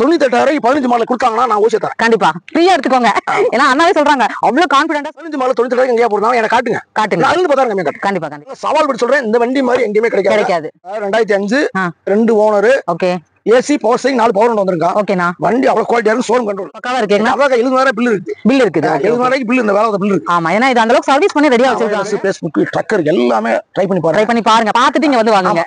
98,000 15 model கொடுத்தாங்கன்னா நான் ஓசி தரேன். கண்டிப்பா ஃப்ரீயா எடுத்துக்கோங்க. ஏன்னா அண்ணாவே சொல்றாங்க அவ்வளவு கான்பிடண்டா 15 மாடல் 98,000 எங்கேயா போடுறாங்க எனக்கு காட்டுங்க. நான் 10,000 கம்மியா காட்டுங்க. கண்டிப்பா கண்டிப்பா சவால் படி சொல்றேன், இந்த வண்டி மாதிரி எங்கேயுமே கிடைக்காது. 2005 2 owner. Okay. AC power steering 4 power வந்திருக்கா. ஓகேண்ணா. வண்டி அவ்வளவு குவாலிட்டியா இருக்கு. ஷோரூம் கண்ட்ரோல் பக்காவா இருக்குங்க. அதான் 70,000 பில் இருக்கு. பில் இருக்குது. 70,000 பில் இந்த வேலை பில் இருக்கு. ஆமா, ஏன்னா இது அந்த அளவுக்கு சர்வீஸ் பண்ணி ரெடியா வச்சிருக்காங்க. Facebook ட்ரக்கர் எல்லாமே ட்ரை பண்ணி பாருங்க. பார்த்துட்டு இங்க வந்து வாங்குங்க.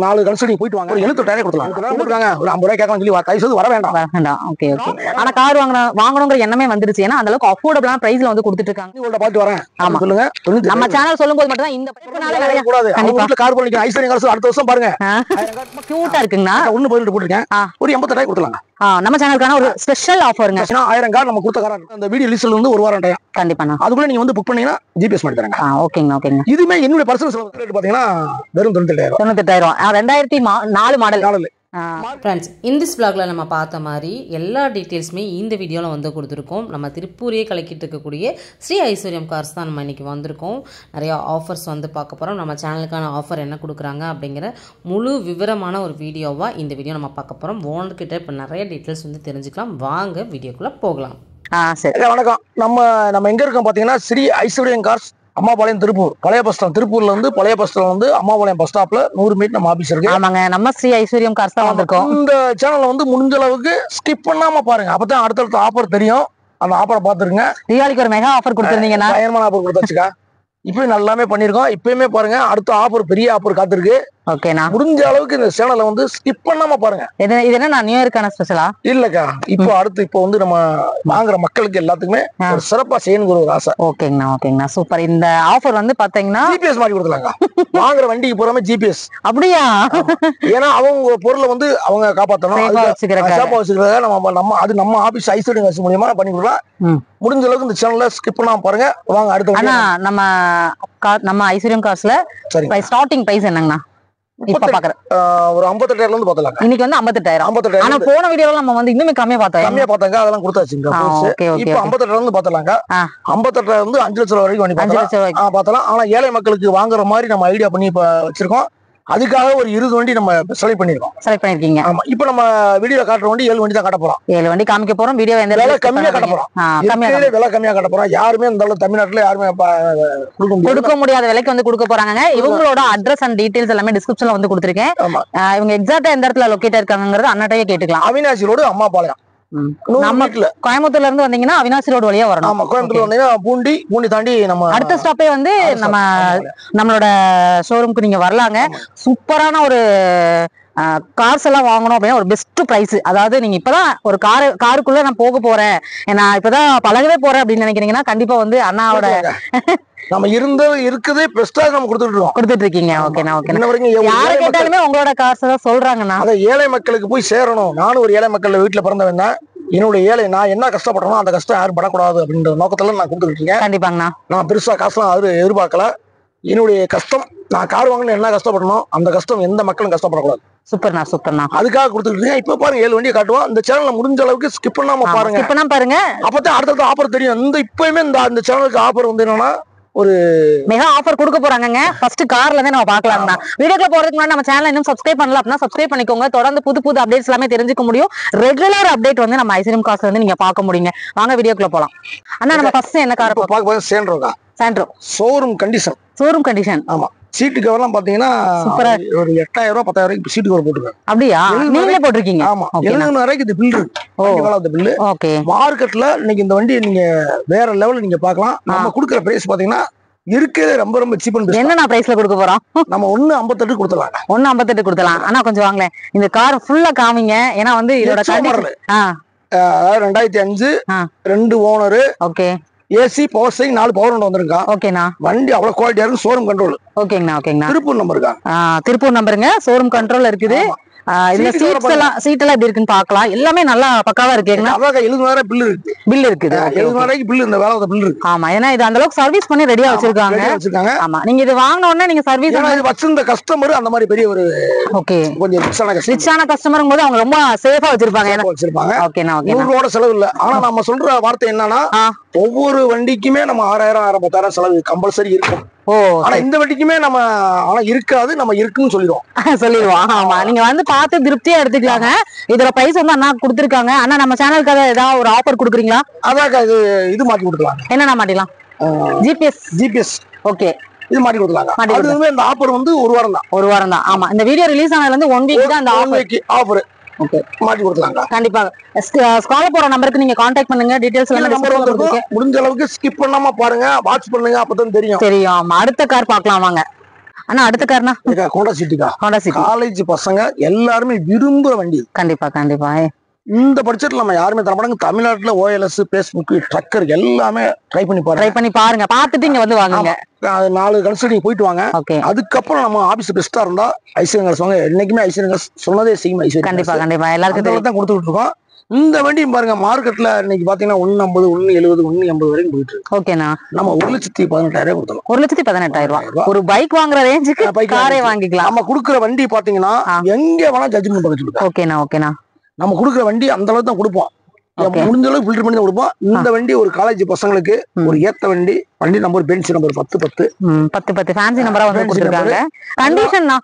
4 கன்சல்டிங் போயிட்டு வாங்க. ஒரு 78,000 கொடுக்கலாம். கொடுக்குறாங்க. ஒரு 50 ரூபாய் கேட்கலாம் சொல்லி தயவுசெய்து வர வேண்டாம். Okay okay. ஆனா கார் வாங்கணுங்கிற எண்ணமே வந்துருச்சு. ஏன்னா அந்த அளவுக்கு அஃபோர்டபிளான பிரைஸ்ல வந்து கொடுத்துட்டு இருக்காங்க. உங்கள்ட்ட பார்த்து வரேன். ஆமா சொல்லுங்க. நம்ம சேனல் சொல்லும்போது மட்டும் தான் இந்த பைப்னால நிறைய கூடாது. கண்டிப்பா கார் பண்ணிக்க ஐஸ்வர்யம் கார்ஸ் அடுத்த வருஷம் பாருங்க. கியூட்டா இருக்குங்கண்ணா. ஒன்னு போயிட்டு போட்டுருக்கேன். ஒரு 80,000 கொடுத்துலாங்க. நம்ம சேனலுக்கான ஒரு ஸ்பெஷல் ஆஃபருங்க. 1000 கார் நம்ம கொடுத்த கார் அந்த வீடியோ லிஸ்ட்ல இருந்து ஒரு வாரம் டைம். கண்டிப்பாண்ணா. அதுக்குள்ள நீங்க வந்து புக் பண்ணீங்கன்னா ஜிபிஎஸ் பண்ணி தரேங்க. ஓகேங்க ஓகேங்க. இதுமே என்னோட பர்சனல் ரேட் பாத்தீங்கன்னா வெறும் 98,000. 2004 மாடல். ஃப்ரெண்ட்ஸ், இந்த vlogல நம்ம பார்த்த மாதிரி எல்லா டீட்டெயில்ஸுமே இந்த வீடியோவில் வந்து கொடுத்துருக்கோம். நம்ம திருப்பூரியே கலக்கிட்டு இருக்கக்கூடிய ஸ்ரீ ஐஸ்வர்யம் கார்ஸ் தான் நம்ம இன்றைக்கி வந்திருக்கோம். நிறையா ஆஃபர்ஸ் வந்து பார்க்க போகிறோம். நம்ம சேனலுக்கான ஆஃபர் என்ன கொடுக்குறாங்க அப்படிங்கிற முழு விவரமான ஒரு வீடியோவாக இந்த வீடியோ நம்ம பார்க்க போகிறோம். ஓனர்கிட்ட இப்போ நிறைய டீட்டெயில்ஸ் வந்து தெரிஞ்சுக்கலாம். வாங்க வீடியோக்குள்ளே போகலாம். சரி, வணக்கம். நம்ம எங்கே இருக்கோம் பார்த்தீங்கன்னா ஸ்ரீ ஐஸ்வர்யம் கார்ஸ், அம்மாபாளையம், திருப்பூர். பழைய பஸ் ஸ்டாண்ட் திருப்பூர்ல இருந்து பழைய பஸ் ஸ்டாண்ட் வந்து அம்மாபாளையம் பஸ் ஸ்டாப்ல 100 மீட்டர் நம்ம ஆபீஸ் இருக்கு. ஆமாங்க, நம்ம ஸ்ரீ ஐஸ்வர்யம் கார்ஸ் தான் வந்திருக்கோம். இந்த சேனல்ல வந்து முடிஞ்ச அளவுக்கு ஸ்கிப் பண்ணாம பாருங்க. அப்பதான் அடுத்தடுத்த ஆஃபர் தெரியும். அந்த ஆஃபரை பாத்துருங்க. தீபாவளிக்கு ஒரு மெகா ஆஃபர் கொடுத்துருந்தீங்கன்னா பயங்கரமான ஆஃபர் கொடுத்தாச்சுக்கா. இப்பயும் நல்லாமே பண்ணிருக்கோம். இப்பயுமே பாருங்க, அடுத்த ஆஃபர் பெரிய ஆஃபர் காத்திருக்கு. ஓகேண்ணா. முடிஞ்ச அளவுக்கு இந்த சேனலை வந்து ஸ்கிப் பண்ணாம பாருங்க. இது என்ன நியூ இயர்க்கான ஸ்பெஷலா? இல்லக்கா, இப்போ வந்து நம்ம வாங்குற மக்களுக்கு எல்லாத்துக்குமே ஒரு சிறப்பா செய்யணுங்கிற ஒரு ஆசை. ஓகேங்கண்ணா ஓகேங்கண்ணா, சூப்பர். இந்த ஆஃபர் வந்து பாத்தீங்கன்னா ஜிபிஎஸ் மாட்டி கொடுத்துலாங்க. வாங்குற வண்டிக்கு பூராமே ஜிபிஎஸ். அப்படியா? ஏன்னா அவங்க பொருளை வந்து அவங்க காப்பாற்றணும். நம்ம ஆபீஸ் ஐஸ்வர்யம் காசு மூலியமா பண்ணி கொடுக்கலாம். முடிஞ்ச அளவுக்கு இந்த சேனல்ல ஸ்கிப் பண்ணாம பாருங்க. வாங்க அடுத்த நம்ம ஐஸ்வர்யம் காசுல ஸ்டார்டிங் பிரைஸ் என்னங்கண்ணா? இப்ப பாக்குறேன் ஒரு 58,000 இருந்து பாத்தலாம். இன்னைக்கு வந்து 58,000. ஆனா போன வீடியோல நம்ம வந்து இன்னுமே கம்மியா பார்த்தாங்க. அதெல்லாம் கொடுத்தாச்சுங்க. இப்ப 58,000 இருந்து பாத்தலாங்க. 58,000 இருந்து 5 லட்சம் வரைக்கும் பண்ணி பாத்தலாம். ஆனா ஏழை மக்களுக்கு வாங்குற மாதிரி நம்ம ஐடியா பண்ணி இப்ப வச்சிருக்கோம். அதுக்காக ஒரு 20 வண்டி நம்ம செலக்ட் பண்ணிருக்கீங்க. ஆமா, இப்ப நம்ம வீடியோல காட்டுற வண்டி 7 வண்டி தான் காட்ட போறோம். 7 வண்டி காமிக்க போறோம். வீடியோ எந்த விலை கம்மியா காட்ட போறோம். விலை கம்மியா காட்ட போறோம். யாருமே இந்த அளவுக்கு தமிழ்நாட்டுல யாருமே கொடுக்க முடியாத விலைக்கு வந்து கொடுக்க போறாங்க. இவங்களோட அட்ரஸ் அண்ட் டீடைல்ஸ் எல்லாமே டிஸ்கிரிப்ஷன்ல வந்து கொடுத்திருக்கேன். இவங்க எக்ஸாக்ட்டா எந்த இடத்துல லொகேட் இருக்காங்கங்கறது அண்ணாட்டையே கேட்டுக்கலாம். அவினாசி ரோடு, அம்மாபாளையம். நம்ம கோயம்புத்தூர்ல இருந்து வந்தீங்கன்னா அவினாசி ரோடு வழியா வரணும். ஆமா, கோயம்புத்தூர்ல வந்தீங்கன்னா பூண்டி தாண்டி நம்ம அடுத்த ஸ்டாப்பே வந்து நம்மளோட ஷோரூம்க்கு நீங்க வரலாங்க. சூப்பரான ஒரு கார்ஸ் எல்லாம் வாங்கணும் அப்படின்னா ஒரு பெஸ்ட் பிரைஸ். அதாவது நீங்க இப்பதான் ஒரு காருக்குள்ள நான் போக போறேன், நான் இப்பதான் பழகவே போறேன் அப்படின்னு நினைக்கிறீங்கன்னா கண்டிப்பா வந்து அண்ணாவோட நம்ம இருக்குதே பெஸ்டா நம்ம கொடுத்துட்டு இருக்கீங்க. ஓகேண்ணா ஓகே. யாரை கேட்டாலுமே உங்களோட காசு தான் சொல்றாங்கண்ணா. அதை ஏழை மக்களுக்கு போய் சேரணும். நானும் ஒரு ஏழை மக்கள் வீட்டுல பிறந்தவன் தான். என்னோட ஏழை நான் என்ன கஷ்டப்படுறோம் அந்த கஷ்டம் யாரும் படக்கூடாது அப்படின்ற நோக்கத்துல நான் கொடுத்துட்டு இருக்கேன். கண்டிப்பாங்கண்ணா. நான் பெருசா காசுலாம் எதிர்பார்க்கல. என்னுடைய கஷ்டம், நான் கார் வாங்கணும் என்ன கஷ்டப்படணும் அந்த கஷ்டம் எந்த மக்களும் கஷ்டப்படக்கூடாது. சூப்பர்ண்ணா. அதுக்காக கொடுத்துட்டு இருக்கேன். இப்ப பாருங்க 7 வண்டியை காட்டுவோம். இந்த சேனல்ல முடிஞ்ச அளவுக்கு ஸ்கிப் பண்ணாம பாருங்க. அப்பதான் அடுத்தடுத்த ஆஃபர் தெரியும். இப்பயுமே இந்த சேனலுக்கு ஆஃபர் வந்து என்னன்னா ஒரு மெகா ஆஃபர் கொடுக்க போறாங்க. ஃபர்ஸ்ட் கார்ல இருந்து நம்ம பார்க்கலாம்னா வீடியோக்குள்ள போறதுக்கு முன்னாடி நம்ம சேனலை இன்னும் சப்ஸ்கிரைப் பண்ணல அப்படின்னா சப்ஸ்கிரைப் பண்ணிக்கோங்க. தொடர்ந்து புது அப்டேட்ஸ் எல்லாமே தெரிஞ்சுக்க முடியும். ரெகுலர் அப்டேட் வந்து நம்ம ஐஸ்வர்யம் கார்ஸ்ல இருந்து நீங்க பார்க்க முடியுங்க. வாங்க வீடியோக்குள்ள போலாம். அண்ணா, நம்ம ஃபர்ஸ்ட் என்ன கார் பார்க்க போறோம்? Santro showroom condition. ஆமா, சீட்டு கவர்லாம் பாத்தீங்கன்னா ஒரு 8,000 ரூபாய் 10,000 ரூபாய்க்கு சீட்டு கவர் போட்டுருக்காங்க. அப்படியா? நீங்களே போட்டிருக்கீங்க? ஆமா, 70,000 இது பில் இருக்கு. ஓகே. மார்க்கெட்ல இன்னைக்கு இந்த வண்டி நீங்க வேற லெவல்ல நீங்க பார்க்கலாம். நம்ம கொடுக்குற பிரைஸ் பாத்தீங்கன்னா இருக்கிறது ரொம்ப சீப் அண்ட் பெஸ்ட். என்ன பிரைஸ்ல கொடுக்க போறோம்? நம்ம 158 கொடுத்தலாம். 158 கொடுத்தலாம். ஆனா கொஞ்சம் வாங்களேன், இந்த கார் ஃபுல்லா காமிங்க. ஏன்னா வந்து இதோட 2005 2 owner. Okay. AC power steering 4 power வந்திருக்கா. ஓகேண்ணா. வண்டி அவ்வளவு குவாலிட்டியா இருக்கு. Showroom control. ஓகேங்கண்ணா. திருப்பூர் நம்பர் இருக்கா? திருப்பூர் நம்பருங்க. ஷோரூம் கண்ட்ரோல் இருக்குது. இதுல சீட் எல்லாம் எப்படி இருக்குன்னு பாக்கலாம். எல்லாமே நல்லா பக்காவா இருக்குங்க. அதான் 70,000 பில் இருக்கு. 70,000 பில் இந்த வேலை பில் இருக்கு. ஆமா, ஏன்னா இது அந்த அளவுக்கு சர்வீஸ் பண்ணி ரெடியா வச்சிருக்காங்க. ஆமா, நீங்க இது வாங்கின உடனே நீங்க சர்வீஸ் வச்சிருந்த கஸ்டமர் அந்த மாதிரி பெரிய ஒரு கொஞ்சம் ரிச்சான கஸ்டமர் போது அவங்க ரொம்ப சேஃபா வச்சிருப்பாங்க. ஓகேண்ணா. 100 ரூபாய் செலவு இல்ல. ஆனா நம்ம சொல்ற வார்த்தை என்னன்னா ஒவ்வொரு வண்டிக்குமே நம்ம 6,000 10,000 செலவு கம்பல்சரி இருக்கும். ஓ ஆனா இந்த வண்டிக்குமே நம்ம ஆனா இருக்காது, நம்ம இருக்குன்னு சொல்லிடுவோம். ஆமா, நீங்க வந்து பார்த்து திருப்தியா எடுத்துக்கலாங்க. இதோட பிரைஸ் வந்து அண்ணா கொடுத்துருக்காங்க. அண்ணா நம்ம சேனலுக்காக ஏதாவது ஒரு ஆஃபர் கொடுக்குறீங்களா? அதாக்கா இது மாட்டி கொடுக்கலாம். என்னென்ன மாட்டிக்கலாம்? ஜிபிஎஸ். ஓகே, இது மாட்டி கொடுக்கலாங்க. அதுவுமே இந்த ஆஃபர் வந்து ஒரு வாரம் தான். ஆமா, இந்த வீடியோ ரிலீஸ் ஆனதுல இருந்து 1 வீக் தான் அந்த ஆஃபர். ஓகே, மாட்டி கொடுக்கலாங்க. கண்டிப்பா. ஸ்கால போற நம்பருக்கு நீங்க கான்டாக்ட் பண்ணுங்க. டீடைல்ஸ் எல்லாம் நம்பர் வந்து முடிஞ்ச அளவுக்கு ஸ்கிப் பண்ணாம பாருங்க, வாட்ச் பண்ணுங்க, அப்பதான் தெரியும். ஆமா, அடுத்த கார் பார்க்கலாம் வாங்க. அண்ணா அடுத்த கார்னா ஹோண்டா சிட்டி. காலேஜ் பசங்க எல்லாருமே விரும்புற வண்டி. கண்டிப்பா. இந்த பட்ஜெட்ல நம்ம யாருமே தர மாட்டாங்க. தமிழ்நாட்டுல OLS, Facebook, ட்ரக்கர் எல்லாமே ட்ரை பண்ணி பாருங்க. பார்த்துட்டு இங்க வந்து வாங்குங்க. 4 கன்சல்டிங் போயிட்டு வாங்க. அதுக்கப்புறம் நம்ம ஆபீஸ் பெஸ்டா இருந்தா ஐஸ்வர்யம் சொல்லுவாங்க. என்னைக்குமே ஐஸ்வர்யம் சொன்னதே செய்யும். ஐஸ்வர்யம் கண்டிப்பா எல்லாருக்கும் தான் கொடுத்துட்டு இருக்கோம். இந்த வண்டியும் பாருங்க, மார்க்கெட்ல இன்னைக்கு பாத்தீங்கன்னா 150, 170, 180 வரைக்கும் போயிட்டு இருக்கு. ஓகேண்ணா, நம்ம 1,18,000 கொடுத்தோம். 1,18,000 ரூபாய் ஒரு பைக் வாங்குற ரேஞ்சுக்கு காரே வாங்கிக்கலாம். நம்ம கொடுக்குற வண்டி பாத்தீங்கன்னா எங்க வேணா ஜட்ஜ்மெண்ட் பண்ணி சொல்லுங்க. ஓகேண்ணா, நம்ம கொடுக்குற வண்டி அந்த அளவுக்கு தான் கொடுப்போம். முடிஞ்ச அளவுக்கு ஃபில்டர் பண்ணி தான் கொடுப்போம். இந்த வண்டி ஒரு காலேஜ் பசங்களுக்கு ஒரு ஏத்த வண்டி நம்பர் பென்ஸ் நம்பர் 1010 ஃபேன்சி நம்பரா வந்து கொடுத்திருக்காங்க. கண்டிஷன்னா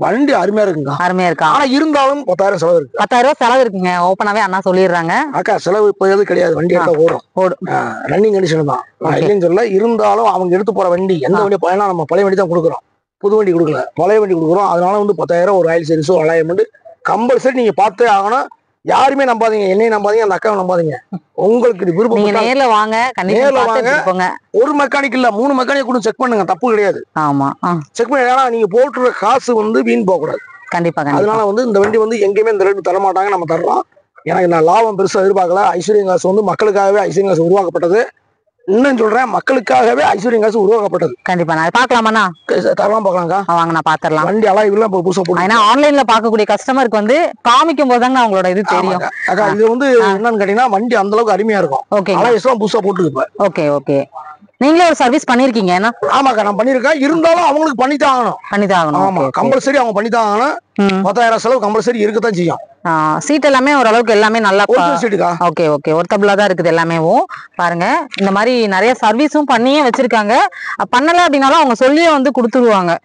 வண்டி அருமையா இருக்கா. ஆனா இருந்தாலும் 10,000 செலவு இருக்கு. 10,000 செலவு இருக்குங்க. ஓப்பனாவே அண்ணா சொல்லிடுறாங்க. அக்கா செலவு இப்போது கிடையாது. வண்டி எடுத்தா ஓடும். ரன்னிங் கண்டிஷன் தான், இல்லைன்னு சொல்ல. இருந்தாலும் அவங்க எடுத்து போற வண்டி எந்த வண்டி போனா நம்ம பழைய வண்டி தான் கொடுக்குறோம், புது வண்டி கொடுக்கல, பழைய வண்டி கொடுக்குறோம். அதனால வந்து 10,000 ஒரு ஆயில் சர்வீஸோ 9,000 கம்பல்சரி நீங்க பார்த்தே ஆகணும். யாருமே நம்பாதீங்க, என்னையும் நம்பாதீங்க, அந்த அக்காவை நம்பாதீங்க. உங்களுக்கு விருப்பம் நேர்ல வாங்க. ஒரு மெக்கானிக் இல்ல 3 மெக்கானிக் கூட செக் பண்ணுங்க, தப்பு கிடையாது. ஆமா, செக் பண்ணி. ஏன்னா நீங்க போட்டுற காசு வந்து வீண் போக கூடாது. கண்டிப்பா. அதனால வந்து இந்த வண்டி வந்து எங்கேயுமே இந்த ரேட்டு தர மாட்டாங்க, நம்ம தர்றோம். எனக்கு நான் லாபம் பெருசா எதிர்பார்க்கல. ஐஸ்வர்யம் காசு வந்து மக்களுக்காகவே ஐஸ்வர்யம் காசு உருவாக்கப்பட்டது. இன்னும் சொல்றேன், மக்களுக்காகவே ஐஸ்வர்யம் காசு உருவாக்கப்பட்டது. கண்டிப்பா நான் பாக்கலாமா? தரலாம், பாக்கலாம்க்கா. வாங்க, நான் பாத்துறலாம். வண்டி அலாய்வுலாம் புதுசா போட்டு. ஏன்னா ஆன்லைன்ல பாக்கக்கூடிய கஸ்டமருக்கு வந்து காமிக்கும் போதுதாங்க அவங்களோட இது தெரியும். அக்கா இது வந்து என்னன்னு கேட்டீங்கன்னா, வண்டி அந்த அளவுக்கு அருமையா இருக்கும். ஓகே, அலாய்ஸ்லாம் புதுசா போட்டு. ஓகே. நீங்களே ஒரு சர்வீஸ் பண்ணிருக்கீங்க? ஆமாக்கா, நான் பண்ணிருக்கேன். இருந்தாலும் அவங்களுக்கு பண்ணித்தான் ஆகணும். ஆமா, கம்பல்சரி அவங்க பண்ணித்தான் ஆகணும். 10,000 செலவு கம்பல்சரி இருக்கத்தான் செய்யும். சீட் எல்லாமே ஓரளவுக்கு எல்லாமே நல்லா ஓகே ஒர்த்தபிளா தான் இருக்குது எல்லாமே. பாருங்க, இந்த மாதிரி நிறைய சர்வீஸும் பண்ணியே வச்சிருக்காங்க. பண்ணல அப்படின்னாலும் அவங்க சொல்லியே வந்து கொடுத்துருவாங்க.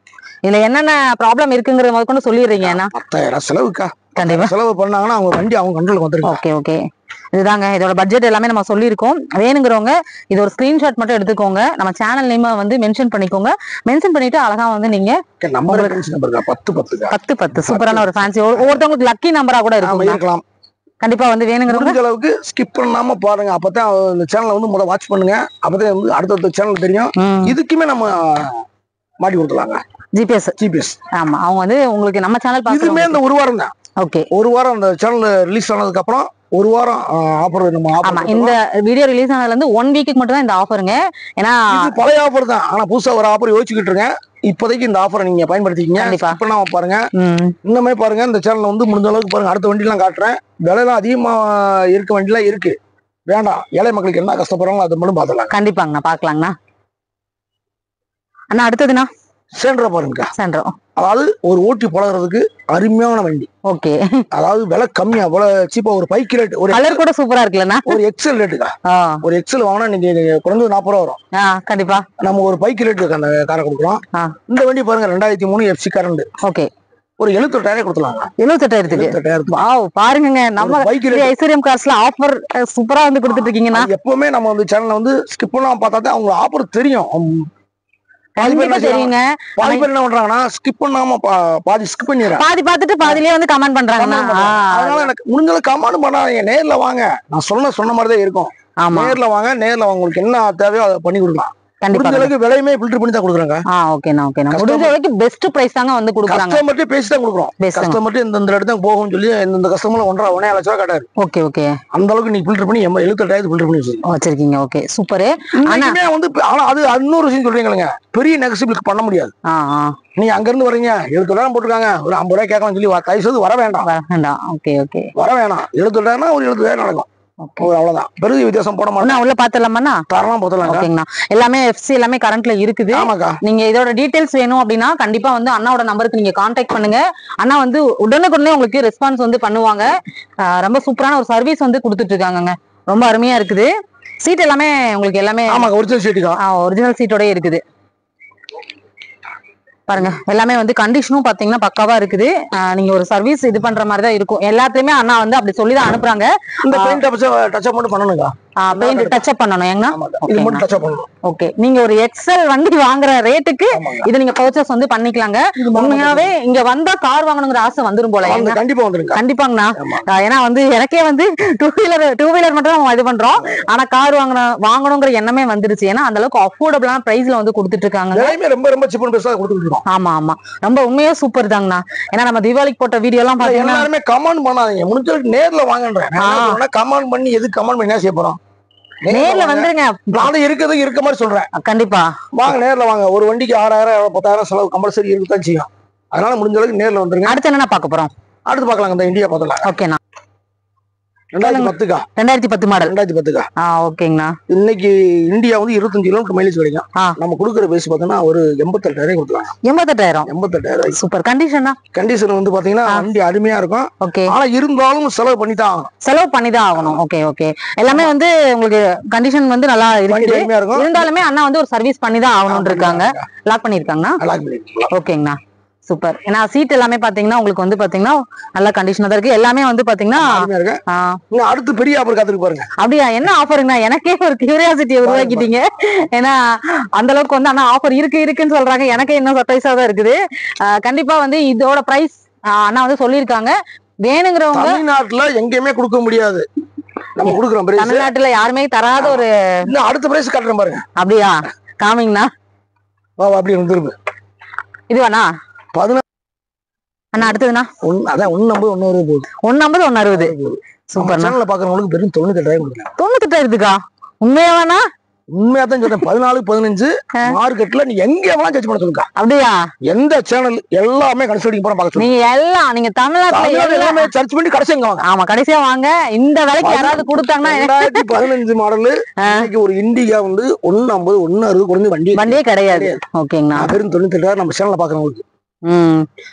இதுல என்னென்ன ப்ராப்ளம் இருக்குங்கிற மாதிரி கொண்டு சொல்லிடுறீங்க. 10,000 செலவுக்கா, கண்டிப்பா செலவு பண்ணாங்கன்னா அவங்க வண்டி அவங்க கண்ட்ரோலுக்கு வந்துரும். ஓகே. இதுதாங்க இதோட பட்ஜெட் எல்லாமே நம்ம சொல்லியிருக்கோம். வேணுங்கிறவங்க இது ஒரு ஸ்கிரீன்ஷாட் மட்டும் எடுத்துக்கோங்க. நம்ம சேனல் நேம் வந்து மென்ஷன் பண்ணிக்கோங்க. மென்ஷன் பண்ணிட்டு அழகா வந்து நீங்க 1010 சூப்பரான ஒரு ஃபேன்சி, ஒவ்வொருத்தவங்களுக்கு லக்கி நம்பரா கூட இருக்கலாம். கண்டிப்பா வந்து வேணுங்கிறவங்க அளவுக்கு ஸ்கிப் பண்ணாம பாருங்க. அப்பதான் இந்த சேனலை வந்து முதல்ல வாட்ச் பண்ணுங்க. அப்பதான் வந்து அடுத்த சேனல் தெரியும். இதுக்குமே நம்ம மாட்டி கொடுத்துலாங்க. ஜிபிஎஸ். ஆமா, அவங்க வந்து உங்களுக்கு நம்ம சேனல் இதுமே இந்த ஒரு வாரம் தான். ஓகே, ஒரு வாரம் அந்த சேனல் ரிலீஸ் ஆனதுக்கு அப்புறம் ஒரு வாரம் ஆஃபர். ஆமா, இந்த வீடியோ ரிலீஸ் ஆனதுல இருந்து 1 வீக்குக்கு மட்டும் தான் இந்த ஆஃபருங்க. ஏன்னா பழைய ஆஃபர் தான். ஆனா புதுசா ஒரு ஆஃபர் யோசிச்சுக்கிட்டு இருக்கேன். இப்போதைக்கு இந்த ஆஃபரை நீங்க பயன்படுத்திக்கீங்க. இப்ப பாருங்க, இந்த மாதிரி பாருங்க. இந்த சேனல் வந்து முடிஞ்ச அளவுக்கு பாருங்க. அடுத்த வண்டி எல்லாம் காட்டுறேன். விலைலாம் அதிகமா இருக்க வண்டிலாம் இருக்கு. வேண்டாம், ஏழை மக்களுக்கு என்ன கஷ்டப்படுறாங்களோ அதை மட்டும் பாத்துலாம். கண்டிப்பாங்கண்ணா, பாக்கலாங்கண்ணா. அண்ணா அடுத்ததுண்ணா சென்ட்ரோ பாருங்க. சென்ட்ரோ அதாவது ஒரு ஓட்டி பழகிறதுக்கு அருமையான வண்டி. ஓகே, அதாவது விலை கம்மியா, சீப்பா ஒரு பைக் ரேட், ஒரு கலர் கூட சூப்பரா இருக்குல்லண்ணா. ஒரு எக்ஸல் ரேட்டுக்கா. ஒரு எக்ஸல் வாங்கினா நீங்க குறைஞ்சது 40 ரூபா வரும். கண்டிப்பா நம்ம ஒரு பைக் ரேட்டுக்கு அந்த காரை கொடுக்கலாம். இந்த வண்டி பாருங்க, 2003 FC கரண்ட். ஓகே, ஒரு 78,000 கொடுத்துலாம். 78,000 பாருங்க. நம்ம ஐஸ்வர்யம் கார்ஸ்ல ஆஃபர் சூப்பரா வந்து கொடுத்துட்டு இருக்கீங்கன்னா, எப்பவுமே நம்ம வந்து சேனல்ல வந்து ஸ்கிப் பண்ணாம பார்த்தா தான் அவங்க ஆஃபர் தெரியும். பாதி பேர் என்ன பண்றாங்கன்னா, ஸ்கிப் பண்ணாம பாதி ஸ்கிப் பண்ணிடுறாங்க. பாதி பார்த்துட்டு பாதியிலே வந்து கமெண்ட் பண்றாங்க. அதனால எனக்கு முடிஞ்சளவு கமெண்ட் பண்ணாதீங்க. நேர்ல வாங்க. நான் சொன்ன மாதிரிதான் இருக்கும். நேர்ல வாங்க. உங்களுக்கு என்ன தேவையோ அதை பண்ணி கொடுக்கலாம். விலையுமே ஃபில்டர் பண்ணி தான் கொடுக்குறாங்க. முடிஞ்ச வரைக்கும் பெஸ்ட் பிரைஸ் தாங்க வந்து கொடுக்குறாங்க. கஸ்டமர்ட்ட பேசி தான் கொடுக்குறோம். கஸ்டமர்ட்ட இந்த இடத்துக்கு போகும்னு சொல்லி இந்த கஸ்டமர் 1.5 லட்சம் காட்டாரு. ஓகே, அந்த அளவுக்கு நீ ஃபில்டர் பண்ணி 78,000 ஃபில்டர் பண்ணி வச்சிருக்கீங்க. Okay, super. ஆனா வந்து அது இன்னொரு விஷயம் சொல்றீங்களா, பெரிய நெகசிபிளுக்கு பண்ண முடியாது. நீ அங்க இருந்து வரீங்க, 70,000 போட்டுருக்காங்க, ஒரு 50 ரூபாய் கேட்கலாம் சொல்லி தயவு செய்து வர வேண்டாம். வர வேணாம். 70,000 ஒரு 70,000 நடக்கும். அவ்வளவுதான், பெரிய வித்தியாசம் போட மாட்டோம். உள்ள பாத்துலாமா? தரலாம், போத்தலாம். எல்லாமே FC எல்லாமே கரண்ட்ல இருக்குது. நீங்க இதோட டீடைல்ஸ் வேணும் அப்படின்னா கண்டிப்பா வந்து அண்ணாவோட நம்பருக்கு நீங்க கான்டாக்ட் பண்ணுங்க. அண்ணா வந்து உடனுக்குடனே உங்களுக்கு ரெஸ்பான்ஸ் வந்து பண்ணுவாங்க. ரொம்ப சூப்பரான ஒரு சர்வீஸ் வந்து கொடுத்துட்டு இருக்காங்க. ரொம்ப அருமையா இருக்குது. சீட் எல்லாமே உங்களுக்கு எல்லாமே ஒரிஜினல் சீட்டோட இருக்குது. பாருங்க எல்லாமே வந்து கண்டிஷனும் பாத்தீங்கன்னா பக்காவா இருக்குது. நீங்க ஒரு சர்வீஸ் இது பண்ற மாதிரி தான் இருக்கும். எல்லாத்தையுமே அண்ணா வந்து அப்படி சொல்லிதான் அனுப்புறாங்க. இந்த பெயிண்ட் டச் அப் மட்டும் பண்ணணுங்க. பெயிண்ட் டச் அப் பண்ணணும் ஏங்க. இது மட்டும் டச் அப் பண்ணணும். ஓகே, நீங்க ஒரு எக்ஸல் வண்டி வாங்குற ரேட்டுக்கு இது நீங்க பர்ச்சேஸ் வந்து பண்ணிக்கலாங்க. உண்மையாவே இங்க வந்தா கார் வாங்கணுங்கிற ஆசை வந்துரும் போல. கண்டிப்பா வந்துருங்க. கண்டிப்பாங்கண்ணா. ஏன்னா வந்து எனக்கே வந்து டூ வீலர் மட்டும் நம்ம இது பண்றோம். ஆனா கார் வாங்கணுங்கிற எண்ணமே வந்துருச்சு. ஏன்னா அந்த அளவுக்கு அஃபோர்டபிளான பிரைஸ்ல வந்து கொடுத்துட்டு இருக்காங்க. ரொம்ப ரொம்ப சீப் அண்ட் பெஸ்டா கொடுத்துட்டு இருக்கோம். ஆமா ஆமா, ரொம்ப உண்மையே சூப்பர் தாங்கண்ணா. ஏன்னா நம்ம தீபாவளிக்கு போட்ட வீடியோ எல்லாம் பாத்தீங்கன்னா எல்லாருமே கமெண்ட் பண்ணாதீங்க, முடிஞ்ச நேர்ல வாங்கன்றேன். கமெண்ட் பண்ணி எதுக்கு கமெண்ட் பண்ணி என்ன செய்ய போறோம்? நேர்ல வந்துருங்க. நானும் இருக்கிறது இருக்க மாதிரி சொல்றேன். கண்டிப்பா வாங்க, நேர்ல வாங்க. ஒரு வண்டிக்கு 6000 10,000 செலவு கம்பல்சரி இருக்குதான் செய்யும். அதனால முடிஞ்ச அளவுக்கு நேர்ல வந்துருங்க. அடுத்து என்ன பார்க்க போறோம்? அடுத்து பார்க்கலாம். இந்த இந்தியா பார்த்தலாம். ஓகேண்ணா. 2010 2010 மாடல். 2010 ஓகேங்கண்ணா. இன்னைக்கு இந்தியா வந்து 25 கிலோமீட்டர் மைலேஜ் கிடைக்கும். நம்ம கொடுக்குற பேஸ் பாத்தீங்கன்னா ஒரு 88,000 கொடுக்கலாம். 88,000 சூப்பர் கண்டிஷனா. கண்டிஷன் வந்து பாத்தீங்கன்னா வண்டி அருமையா இருக்கும். ஓகே, ஆனா இருந்தாலும் செலவு பண்ணி தான் ஆகணும். ஓகே ஓகே, எல்லாமே வந்து உங்களுக்கு கண்டிஷன் வந்து நல்லா இருக்குது. இருந்தாலுமே அண்ணா வந்து ஒரு சர்வீஸ் பண்ணி தான் ஆகணும்னு இருக்காங்க. லாக் பண்ணிருக்காங்கண்ணா. ஓகேங்கண்ணா சூப்பர். ஏன்னா சீட் எல்லாமே பாத்தீங்கன்னா உங்களுக்கு வந்து பாத்தீங்கன்னா நல்ல கண்டிஷனா தான் இருக்கு. எல்லாமே வந்து பாத்தீங்கன்னா அடுத்து பெரிய ஆஃபர் காத்துக்கு பாருங்க. அப்படியா? என்ன ஆஃபருங்கண்ணா? எனக்கே ஒரு கியூரியாசிட்டியை உருவாக்கிட்டீங்க. ஏன்னா அந்த அளவுக்கு வந்து அண்ணா ஆஃபர் இருக்குன்னு சொல்றாங்க. எனக்கே இன்னும் சர்ப்ரைஸா தான் இருக்குது. கண்டிப்பா வந்து இதோட பிரைஸ் அண்ணா வந்து சொல்லியிருக்காங்க. வேணுங்கிறவங்க தமிழ்நாட்டுல எங்கேயுமே கொடுக்க முடியாது. நம்ம கொடுக்குறோம். தமிழ்நாட்டுல யாருமே தராத ஒரு அடுத்த பிரைஸ் காட்டுறேன் பாருங்க. அப்படியா? காமிங்கண்ணா. அப்படி வந்துருக்கு. இதுவாண்ணா 16 அண்ணா. அடுத்ததுண்ணா அதான் 150 160 150 160. சூப்பர். சேனல்ல பாக்குறவங்களுக்கு வெறும் 98,000 கொடுக்கலாம். 98,000க்கா? உண்மையாவாண்ணா? உண்மையா தான் சொல்றேன். 14 15 மார்க்கெட்ல நீ எங்க வேணா ஜட்ஜ் பண்ண சொல்லுங்க. அப்படியா? எந்த சேனல் எல்லாமே கன்சல்டிங் போற பார்க்க சொல்லுங்க. நீங்க தமிழ்நாட்டுல எல்லாமே சர்ச் பண்ணி கடைசி எங்க வாங்க. ஆமா, கடைசியா வாங்க. இந்த விலைக்கு யாராவது கொடுத்தாங்கன்னா 2015 மாடல் இன்னைக்கு ஒரு இண்டிகா வந்து 150 160 குறைஞ்ச வண்டியே கிடையாது. ஓகேங்கண்ணா. வெறும் 98,000 நம்ம சேனல்ல பாக்குறவங்களுக்கு.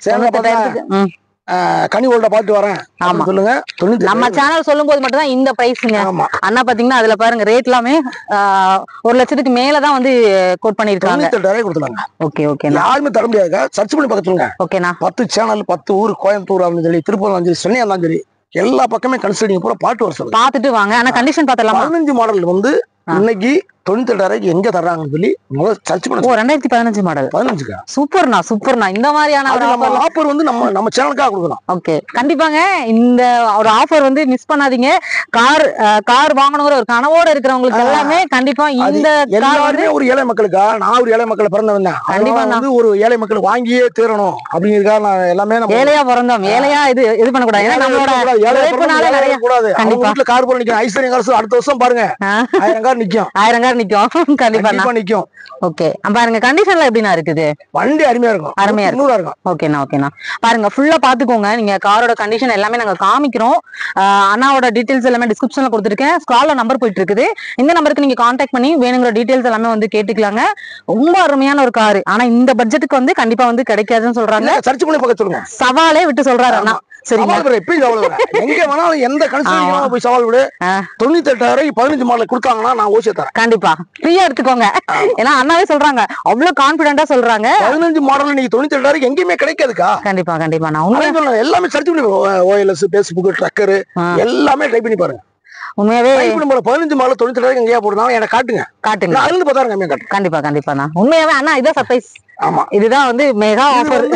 சேனல்ல பாத்தா கனி ஓல்ட பாத்து வரேன். ஆமா சொல்லுங்க. நம்ம சேனல் சொல்லும் போது மட்டும் தான் இந்த பிரைஸ்ங்க. அண்ணா பாத்தீங்கன்னா அதுல பாருங்க ரேட் எல்லாமே 1 லட்சத்துக்கு மேலதான் வந்து கோட் பண்ணிருக்காங்க. 98,000 கொடுத்துறாங்க. ஓகே ஓகே, யாருமே தர முடியாது. சர்ச் பண்ணி பார்க்க சொல்லுங்க. ஓகேண்ணா. 10 சேனல் 10 ஊர், கோயம்புத்தூர் இருந்தாலும் சரி, திருப்பூர் இருந்தாலும் சரி, சென்னை இருந்தாலும் சரி, எல்லா பக்கமே கன்சல்டிங் பூரா பாட்டு வர சொல்லுங்க. பாத்துட்டு வாங்க. ஆனா கண்டிஷன் பாத்தலாமா? 15 மாடல் வந்து இன்னைக்கு 98,000 எங்க தர்றாங்கன்னு சொல்லி முதல்ல சர்ச் பண்ணி. 2015 மாடல். 15 சூப்பர்ண்ணா. இந்த மாதிரியான ஆஃபர் வந்து நம்ம சேனலுக்காக கொடுக்கலாம். ஓகே, கண்டிப்பாங்க. இந்த ஒரு ஆஃபர் வந்து மிஸ் பண்ணாதீங்க. கார் வாங்கணுங்கிற ஒரு கனவோட இருக்கிறவங்களுக்கு எல்லாமே கண்டிப்பா இந்த எல்லாருமே ஒரு ஏழை மக்களுக்கா. நான் ஒரு ஏழை மக்கள் பிறந்தவன். கண்டிப்பா வந்து ஒரு ஏழை மக்கள் வாங்கியே தீரணும் அப்படிங்கிறதுக்காக நான் எல்லாமே ஏழையா பிறந்தோம். ஏழையா இது பண்ணக்கூடாது. ஏன்னா நம்மளோட கூடாது. கண்டிப்பா கார் போல நிக்கும். ஐஸ்வர்யம் காசு அடுத்த வருஷம் பாருங்க 1000 கார் நிக்கும். 1000 கார் நிக்கும். கண்டிப்பா நிக்கும். ஓகே, பாருங்க கண்டிஷன்ல எப்படின்னா இருக்குது. வண்டி அருமையா இருக்கும். அருமையா இருக்கும். ஓகேண்ணா. பாருங்க ஃபுல்லா பாத்துக்கோங்க. நீங்க காரோட கண்டிஷன் எல்லாமே நாங்க காமிக்கிறோம். அண்ணாவோட டீடைல்ஸ் எல்லாமே டிஸ்கிரிப்ஷன்ல கொடுத்துருக்கேன். ஸ்க்ரால்ல நம்பர் போயிட்டு இருக்குது. இந்த நம்பருக்கு நீங்க கான்டாக்ட் பண்ணி வேணுங்கிற டீடைல்ஸ் எல்லாமே வந்து கேட்டுக்கலாங்க. ரொம்ப அருமையான ஒரு காரு. ஆனா இந்த பட்ஜெட்டுக்கு வந்து கண்டிப்பா வந்து கிடைக்காதுன்னு சொல்றாங்க. சர்ச் பண்ணி பார்க்க சொல்லுங்க. சவாலே விட்டு சொல்றாரு அண்ணா. எங்க வேணாலும் எந்த கன்சல்டிங் போய் சவால் விடு. 98,000 15 மாடல் கொடுத்தாங்கன்னா நான் ஓசியா தரேன். கண்டிப்பா ஃப்ரீயா எடுத்துக்கோங்க. ஏன்னா அண்ணாவே சொல்றாங்க, அவ்வளவு கான்பிடண்டா சொல்றாங்க. 15 மாடல் நீங்க 98,000 எங்கேயுமே கிடைக்காதுக்கா. கண்டிப்பா நான் எல்லாமே சர்ச் பண்ணி OLS, Facebook, ட்ரக்கர் எல்லாமே ட்ரை பண்ணி பாருங்க. உண்மையாவே 15 மாடல் 98,000 எங்கேயா போடுறாங்க எனக்கு காட்டுங்க. நான் இருந்து 10,000 கம்மியா காட்டுறேன். கண்டிப்பா நான் உண்மையாவே அண்ணா இதான் சர்ப்ரைஸ். ஆமா, இதுதான் வந்து மெகா ஆஃபர்.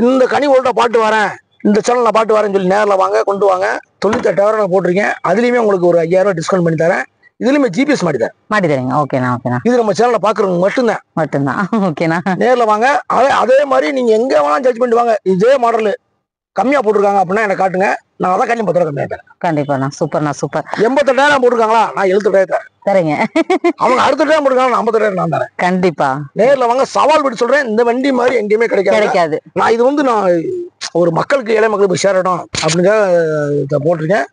இந்த கனி ஓல்ட பாட்டு வரேன், இந்த சேனல்ல பாட்டு வரேன்னு சொல்லி நேரில் வாங்க, கொண்டு வாங்க. 98,000 போட்டிருக்கேன். அதுலயுமே உங்களுக்கு ஒரு 5,000 டிஸ்கவுண்ட் பண்ணி தரேன். இதுலயுமே ஜிபிஎஸ் மாட்டி தரேன். ஓகேண்ணா. இது நம்ம சேனல்ல பாக்குறவங்க மட்டும்தான். ஓகேண்ணா. நேர்ல வாங்க. அதே மாதிரி நீங்க எங்க வேணாலும் ஜட்ஜ் பண்ணிட்டு வாங்க. இதே மாடல் கம்மியா போட்டிருக்காங்க அப்படின்னா எனக்கு காட்டுங்க. நான் அதான் கண்டிப்பா 10,000 கம்மியா தரேன். கண்டிப்பாண்ணா. சூப்பர். 88,000 போட்டிருக்காங்களா, நான் 78,000 தரேங்க. அவங்க 68,000 போட்டிருக்காங்க, 50,000 நான் தரேன். கண்டிப்பா நேர்ல வாங்க. சவால் விட்டு சொல்றேன், இந்த வண்டி மாதிரி எங்கேயுமே கிடைக்காது. நான் இது வந்து நான் ஒரு மக்களுக்கு, ஏழை மக்களுக்கு போய் சேரட்டும் அப்படிங்க போட்டிருக்கேன்.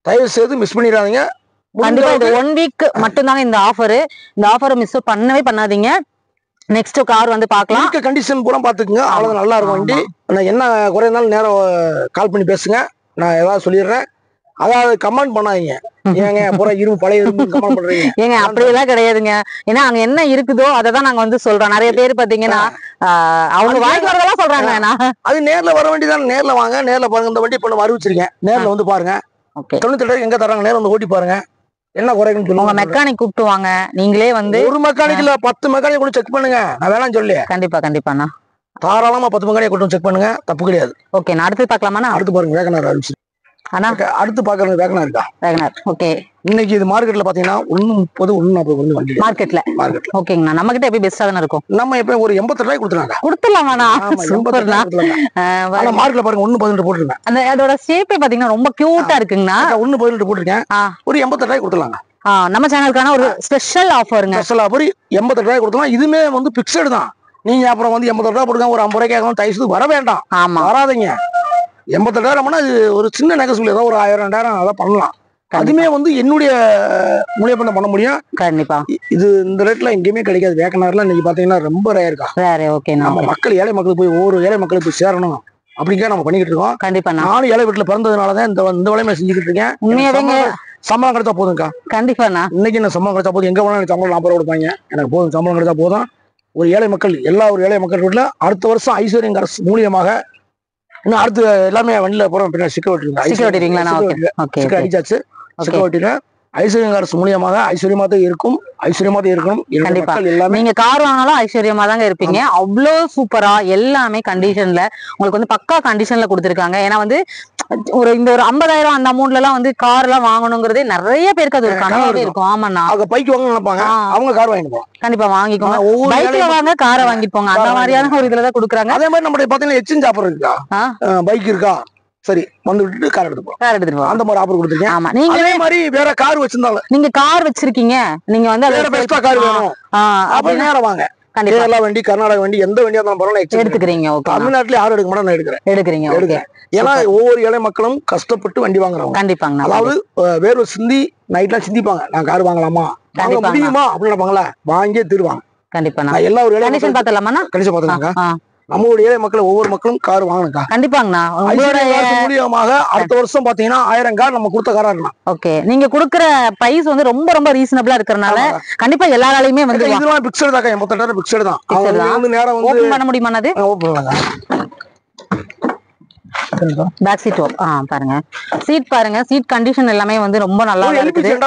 தயவு செய்து மிஸ் பண்ணிடாதீங்க. கண்டிப்பா இது 1 வீக் மட்டும்தாங்க இந்த ஆஃபர். இந்த ஆஃபரை மிஸ் பண்ணாதீங்க. நெக்ஸ்ட் கார் வந்து பார்க்கலாம். கண்டிஷன் பூரா பாத்துக்குங்க. அவ்வளவு நல்லா இருக்கும் வண்டி. நான் என்ன குறைய இருந்தாலும் நேரம் கால் பண்ணி பேசுங்க. நான் ஏதாவது சொல்லிடுறேன். அதாவது கமெண்ட் பண்ணாதீங்க. ஏங்க பூரா இரும்பு பழைய இரும்பு கமெண்ட் பண்றீங்க. ஏங்க அப்படியெல்லாம் கிடையாதுங்க. ஏன்னா அங்க என்ன இருக்குதோ அததான் நாங்க வந்து சொல்றோம். நிறைய பேர் பாத்தீங்கன்னா அவங்க வாய்க்கு வரதெல்லாம் சொல்றாங்க. அது நேர்ல வர வேண்டியதான். நேர்ல வாங்க, நேர்ல பாருங்க. இந்த வண்டி இப்ப நம்ம அறிவிச்சிருக்கேன், நேர்ல வந்து பாருங்க. 98 எங்க தராங்க, நேர்ல வந்து ஓட்டி பாருங்க, என்ன குறைக்குன்னு சொல்லுங்க. மெக்கானிக் கூப்பிட்டு வாங்க. நீங்களே வந்து ஒரு மெக்கானிக் இல்ல 10 மெக்கானிக் கூட செக் பண்ணுங்க. நான் வேணாம் சொல்லி. கண்டிப்பாண்ணா தாராளமா 10 மெக்கானிக் கூட செக் பண்ணுங்க, தப்பு கிடையாது. ஓகே, நான் அடுத்து பாக்கலாமா? அடுத்து பாருங்க வேகனார் அறிவிச்சு. அடுத்து பாக்குறது வேகனார் இருக்கா? வேகனார். ஓகே. இன்னைக்கு இது மார்க்கெட்ல பாத்தீங்கன்னா 130 140 வந்து வண்டி மார்க்கெட்ல. ஓகேங்கண்ணா. நம்ம கிட்ட எப்படி பெஸ்டா தானே இருக்கும். நம்ம எப்ப ஒரு 88 ரூபாய் கொடுத்துறாங்க. கொடுத்துடலாமாண்ணா? சூப்பர்ண்ணா. ஆனா மார்க்கெட்ல பாருங்க 118 போட்டுருக்கேன். அந்த அதோட ஷேப்பே பாத்தீங்கன்னா ரொம்ப கியூட்டா இருக்குங்கண்ணா. 118 போட்டிருக்கேன். ஒரு 88 ரூபாய் கொடுத்துடலாங்க. நம்ம சேனலுக்கான ஒரு ஸ்பெஷல் ஆஃபருங்க. ஸ்பெஷல் ஆஃபர் 88 ரூபாய் கொடுத்தலாம். இதுமே வந்து பிக்சடு தான். நீங்க அப்புறம் வந்து 88 ரூபாய் போடுங்க, ஒரு 50 ரூபாய் கேட்கணும், தயவுசெய்து வர வேண்டாம், வராதீங்க. 88,000 அது ஒரு சின்ன நெகசூல், ஏதோ ஒரு 1000 2000 அதான் பண்ணலாம். அதுமே வந்து என்னுடைய மூலியமா பண்ண முடியும். கண்டிப்பா இது இந்த ரேட்ல எங்கேயுமே கிடைக்காது. வேகனார்ல இன்னைக்கு பாத்தீங்கன்னா ரொம்ப ரேருக்கா. நம்ம மக்கள், ஏழை மக்களுக்கு போய் ஒவ்வொரு ஏழை மக்களுக்கு போய் சேரணும் அப்படிங்க நம்ம பண்ணிக்கிட்டு இருக்கோம். கண்டிப்பா நானும் ஏழை வீட்டுல பிறந்ததுனாலதான் இந்த வேலையை செஞ்சுக்கிட்டு இருக்கேன். உண்மையாவே சம்பளம் கிடைச்சா போதும்க்கா. கண்டிப்பா இன்னைக்கு என்ன சம்பளம் கிடைச்சா போதும். எங்க போனா சம்பளம் 40 ரூபா கொடுப்பாங்க. எனக்கு போதும், சம்பளம் கிடைச்சா போதும். ஒரு ஏழை மக்கள், ஒரு ஏழை மக்கள் வீட்டுல அடுத்த வருஷம் ஐஸ்வர்யம் அரசு மூலியமாக இன்னும் அடுத்து எல்லாமே வண்டியில போறோம். பின்னாடி சிக்க அடிச்சாச்சு. சிக்க ஓட்டில ஐஸ்வர்யம் அரசு மூலியமாக ஐஸ்வர்யமா தான் இருக்கும், ஐஸ்வர்யமா தான் இருக்கணும். எல்லாமே நீங்க கார் வாங்கினாலும் ஐஸ்வர்யமா தாங்க இருப்பீங்க. அவ்வளவு சூப்பரா எல்லாமே கண்டிஷன்ல உங்களுக்கு வந்து பக்கா கண்டிஷன்ல கொடுத்துருக்காங்க. ஏன்னா வந்து ஒரு 50,000 அந்த அமௌண்ட்ல எல்லாம் வந்து கார் எல்லாம் வாங்கணுங்கிறதே நிறைய பேருக்கு அது ஒரு கனவே இருக்கும். ஆமாண்ணா. அவங்க பைக் வாங்க நினைப்பாங்க, அவங்க கார் வாங்கிப்போம். கண்டிப்பா வாங்கிக்கோங்க. பைக்ல வாங்க, காரை வாங்கிட்டு போங்க. அந்த மாதிரியான ஒரு இதுலதான் கொடுக்குறாங்க. அதே மாதிரி நம்ம பாத்தீங்கன்னா எக்ஸ்சேஞ்ச் ஆஃபர் இருக்கா, பைக் இருக்கா, சரி வந்து விட்டுட்டு கார் எடுத்துட்டு அந்த மாதிரி ஆஃபர் கொடுத்துருக்கேன். ஆமா, நீங்க அதே மாதிரி வேற கார் வச்சிருந்தாலும், நீங்க கார் வச்சிருக்கீங்க, நீங்க வந்து வேற பெஸ்டா கார் வேணும் அப்படி நேரம் வாங்க. கேரளா வண்டி, கர்நாடகா வண்டி, எந்த வண்டியா இருந்தாலும் பரவாயில்ல எடுத்துக்கிறீங்க. தமிழ்நாட்டுல யாரும் எடுக்க மாட்டோம், நான் எடுக்கிறேன். ஏன்னா ஒவ்வொரு ஏழை மக்களும் கஷ்டப்பட்டு வண்டி வாங்குறாங்க. கண்டிப்பாங்க. அதாவது வேர்வை சிந்தி நைட்லாம் சிந்திப்பாங்க, நான் கார் வாங்கலாமா, வாங்க முடியுமா அப்படின்னு நினைப்பாங்களா, வாங்கியே தருவாங்க. கண்டிப்பா எல்லா ஒரு கண்டிஷன் பார்த்தலாமா? கண்டிஷன் பார்த்தலாங்க. நம்மளுடைய ஏழை மக்கள், ஒவ்வொரு மக்களும் கார் வாங்கணும்க்கா. கண்டிப்பாங்கண்ணா. மூலியமாக அடுத்த வருஷம் பாத்தீங்கன்னா 1000 கார் நம்ம கொடுத்த காரா இருக்கலாம். ஓகே, நீங்க கொடுக்குற பிரைஸ் வந்து ரொம்ப ரொம்ப ரீசனபிளா இருக்கறனால கண்டிப்பா எல்லாராலையுமே வந்து இதெல்லாம் பிக்சட் தான். 88,000 பிக்சட் தான். வந்து நேரா வந்து ஓபன் பண்ண முடியுமா? அது ஓபன் பண்ணலாங்க. பேக் சீட் பாருங்க, சீட் பாருங்க, சீட் கண்டிஷன் எல்லாமே வந்து ரொம்ப நல்லா இருக்குது.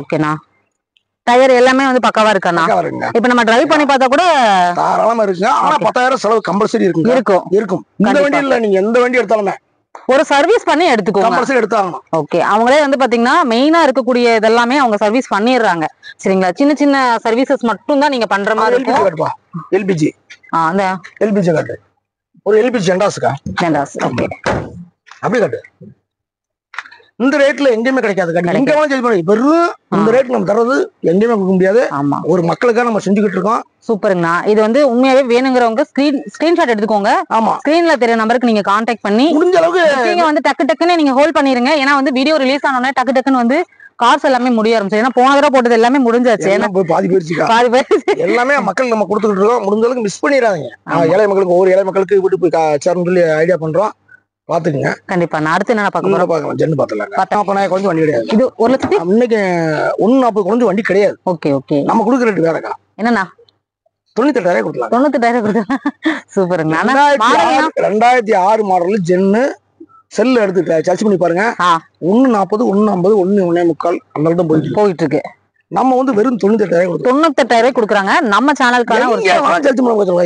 ஓகேண்ணா. டயர் எல்லாமே வந்து பக்காவா இருக்காண்ணா. இப்ப நம்ம டிரைவ் பண்ணி பார்த்தா கூட தாராளமா இருக்குங்க. ஆனா 10,000 செலவு கம்பல்சரி இருக்கும். இந்த வண்டி இல்ல, நீங்க எந்த வண்டி எடுத்தாலுமே ஒரு சர்வீஸ் பண்ணி எடுத்துக்கோங்க, கம்பல்சரி எடுத்தாங்க. ஓகே, அவங்களே வந்து பாத்தீங்கன்னா மெயினா இருக்கக்கூடிய இதெல்லாமே அவங்க சர்வீஸ் பண்ணிடுறாங்க. சரிங்களா? சின்ன சின்ன சர்வீசஸ் மட்டும் தான் நீங்க பண்ற மாதிரி இருக்கும். எல்பிஜி அந்த எல்பிஜி காட்டு, ஒரு எல்பிஜி ஜெண்டாஸ்க்கா. ஜெண்டாஸ். ஓகே, அப்படி காட்டு. இந்த ரேட்ல எங்கேயுமே கிடைக்காது. வெறும் இந்த ரேட் நம்ம தர்றது எங்கேயுமே கொடுக்க முடியாது. ஒரு மக்களுக்காக நம்ம செஞ்சுக்கிட்டு இருக்கோம். சூப்பருங்கண்ணா. இது வந்து உண்மையாவே வேணுங்கிறவங்க ஸ்கிரீன்ஷாட் எடுத்துக்கோங்க. ஆமா, ஸ்கிரீன்ல தெரிய நம்பருக்கு நீங்க கான்டாக்ட் பண்ணி முடிஞ்ச அளவுக்கு நீங்க வந்து டக்குன்னு நீங்க ஹோல்ட் பண்ணிருங்க. ஏன்னா வந்து வீடியோ ரிலீஸ் ஆனோடனே டக்குன்னு வந்து கார்ஸ் எல்லாமே முடிய ஆரம்பிச்சு. ஏன்னா போன தடவை போட்டது எல்லாமே முடிஞ்சாச்சு. பாதி போயிடுச்சு எல்லாமே மக்கள் நம்ம கொடுத்துக்கிட்டு இருக்கோம். முடிஞ்ச அளவுக்கு மிஸ் பண்ணிடாதீங்க. ஏழை மக்களுக்கு, ஒவ்வொரு ஏழை மக்களுக்கு வீட்டு போய் சேரணும்னு சொல்லி ஐடியா பண்றோம். பாத்துக்கங்க. கண்டிப்பா. நான் அடுத்து என்ன பார்க்கலாம், ஜென்னு பாத்தலாம். கொஞ்சம் வண்டி கிடையாது. இது 1,00,000 இன்னைக்கு 140 கொஞ்சம் வண்டி கிடையாது. ஓகே ஓகே, நம்ம கொடுக்குற ரேட் வேறக்கா. என்னன்னா 98,000 கொடுக்கலாம். 98,000 கொடுக்கலாம். சூப்பருங்க. 2006 மாடல் ஜென்னு செல்ல எடுத்து சர்ச் பண்ணி பாருங்க. 140 150 1.25 அந்த தான் போயிட்டு இருக்கு. நம்ம வந்து வெறும் 98,000 கொடுக்குறாங்க. நம்ம சேனலுக்கான ஒரு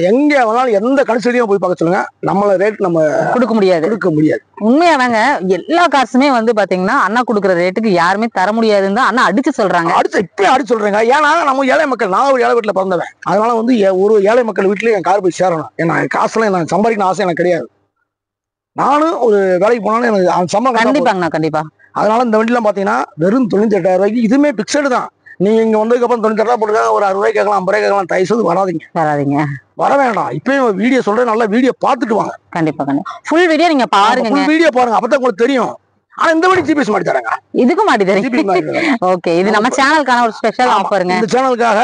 எங்க வேணாலும் எந்த கன்சல்டியும் போய் பார்க்க சொல்லுங்க. நம்மள ரேட் நம்ம கொடுக்க முடியாது. உண்மையாவாங்க. எல்லா காசுமே வந்து பாத்தீங்கன்னா அண்ணா கொடுக்குற ரேட்டுக்கு யாருமே தர முடியாதுன்னு தான் அண்ணா அடிச்சு சொல்றாங்க. இப்பயே அடிச்சு சொல்றேங்க. ஏன்னா நம்ம ஏழை மக்கள், நான் ஒரு ஏழை வீட்டுல பிறந்தவன். அதனால வந்து ஒரு ஏழை மக்கள் வீட்டுல என் கார் போய் சேரணும். ஏன்னா காசுலாம் நான் சம்பாதிக்கணும் ஆசை எனக்கு கிடையாது. நானும் ஒரு வேலைக்கு போனாலும் எனக்கு சம்பளம் கண்டிப்பாங்கண்ணா. கண்டிப்பா. அதனால இந்த வண்டி எல்லாம் பாத்தீங்கன்னா வெறும் 98,000 ரூபாய்க்கு. இதுமே பிக்சடு தான். நீங்க இங்க வந்ததுக்கு அப்புறம் 98 ரூபா போட்டுருக்காங்க, ஒரு 60 ரூபாய் கேட்கலாம், 50 ரூபாய் கேட்கலாம். தயவுசெய்து வராதீங்க, வர வேண்டாம். இப்பயும் வீடியோ சொல்றேன், நல்லா வீடியோ பாத்துட்டு வாங்க. கண்டிப்பா ஃபுல் வீடியோ நீங்க பாருங்க, வீடியோ பாருங்க, அப்பதான் உங்களுக்கு தெரியும். ஆனா இந்த வண்டி ஜிபிஎஸ் மாட்டி தராங்க, இதுக்கும் மாட்டி தரீங்க. ஓகே, இது நம்ம சேனலுக்கான ஒரு ஸ்பெஷல் ஆஃபருங்க. இந்த சேனலுக்காக